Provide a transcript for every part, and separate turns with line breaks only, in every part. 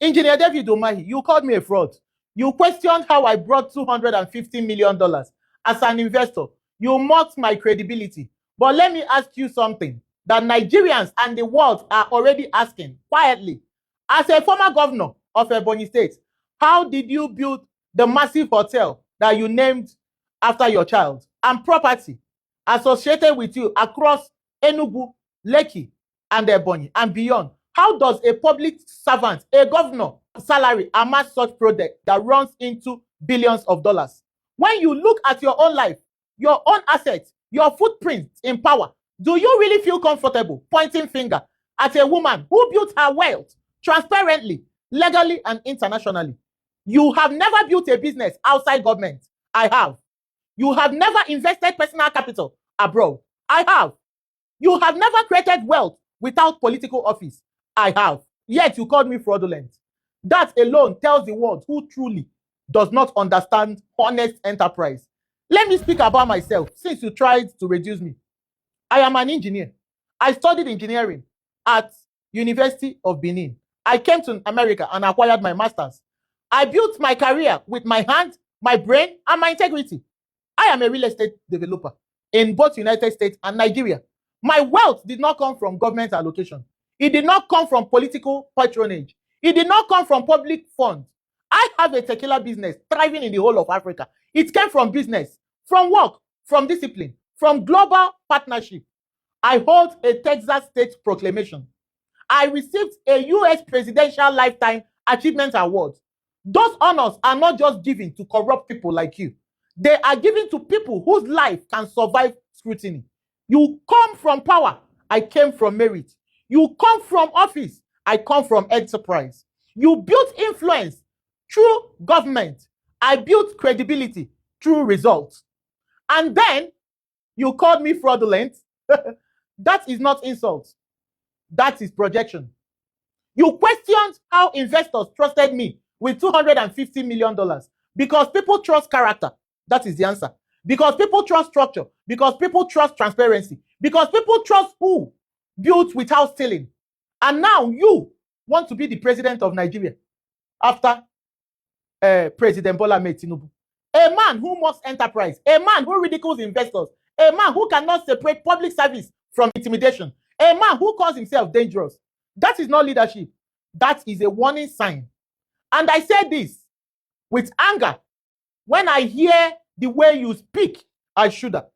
Engineer David Umahi, you called me a fraud. You questioned how I brought $250 million as an investor. You mocked my credibility. But let me ask you something that Nigerians and the world are already asking quietly. As a former governor of Ebonyi State, how did you build the massive hotel that you named after your child and property associated with you across Enugu, Lekki, and Ebonyi and beyond? How does a public servant, a governor, salary amass such project that runs into billions of dollars? When you look at your own life, your own assets, your footprint in power, do you really feel comfortable pointing finger at a woman who built her wealth transparently, legally, and internationally? You have never built a business outside government. I have. You have never invested personal capital abroad. I have. You have never created wealth without political office. I have. Yet you called me fraudulent. That alone tells the world who truly does not understand honest enterprise. Let me speak about myself since you tried to reduce me. I am an engineer. I studied engineering at University of Benin. I came to America and acquired my master's. I built my career with my hand, my brain, and my integrity. I am a real estate developer in both United States and Nigeria. My wealth did not come from government allocation. It did not come from political patronage. It did not come from public funds. I have a tequila business thriving in the whole of Africa. It came from business, from work, from discipline, from global partnership. I hold a Texas State Proclamation. I received a U.S. Presidential Lifetime Achievement Award. Those honors are not just given to corrupt people like you. They are given to people whose life can survive scrutiny. You come from power. I came from merit. You come from office. I come from enterprise. You built influence through government. I built credibility through results. And then you called me fraudulent. That is not insult. That is projection. You questioned how investors trusted me with $250 million because people trust character. That is the answer. Because people trust structure. Because people trust transparency. Because people trust who built without stealing. And now you want to be the president of Nigeria after President Bola Ahmed Tinubu. A man who mocks enterprise. A man who ridicules investors. A man who cannot separate public service from intimidation. A man who calls himself dangerous. That is not leadership. That is a warning sign. And I say this with anger. When I hear the way you speak, I should have.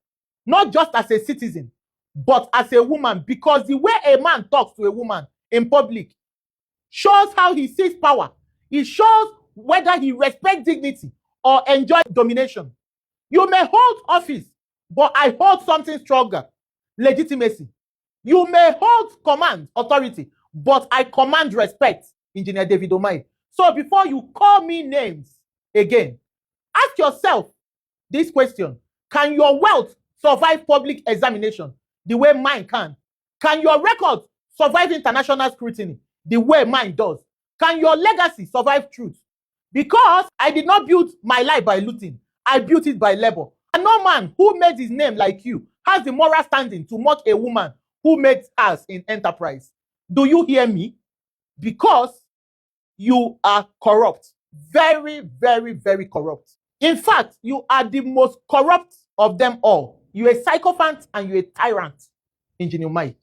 Not just as a citizen, but as a woman. Because the way a man talks to a woman in public shows how he sees power. It shows whether he respects dignity or enjoys domination. You may hold office, but I hold something stronger. Legitimacy. You may hold command, authority, but I command respect, Engineer David Umahi. So before you call me names again, ask yourself this question. Can your wealth survive public examination the way mine can? Can your record survive international scrutiny the way mine does? Can your legacy survive truth? Because I did not build my life by looting. I built it by labor. And no man who made his name like you has the moral standing to mock a woman who made us in enterprise. Do you hear me? Because you are corrupt. Very, very, very corrupt. In fact, you are the most corrupt of them all. You're a sycophant and you're a tyrant, Engineer Umahi.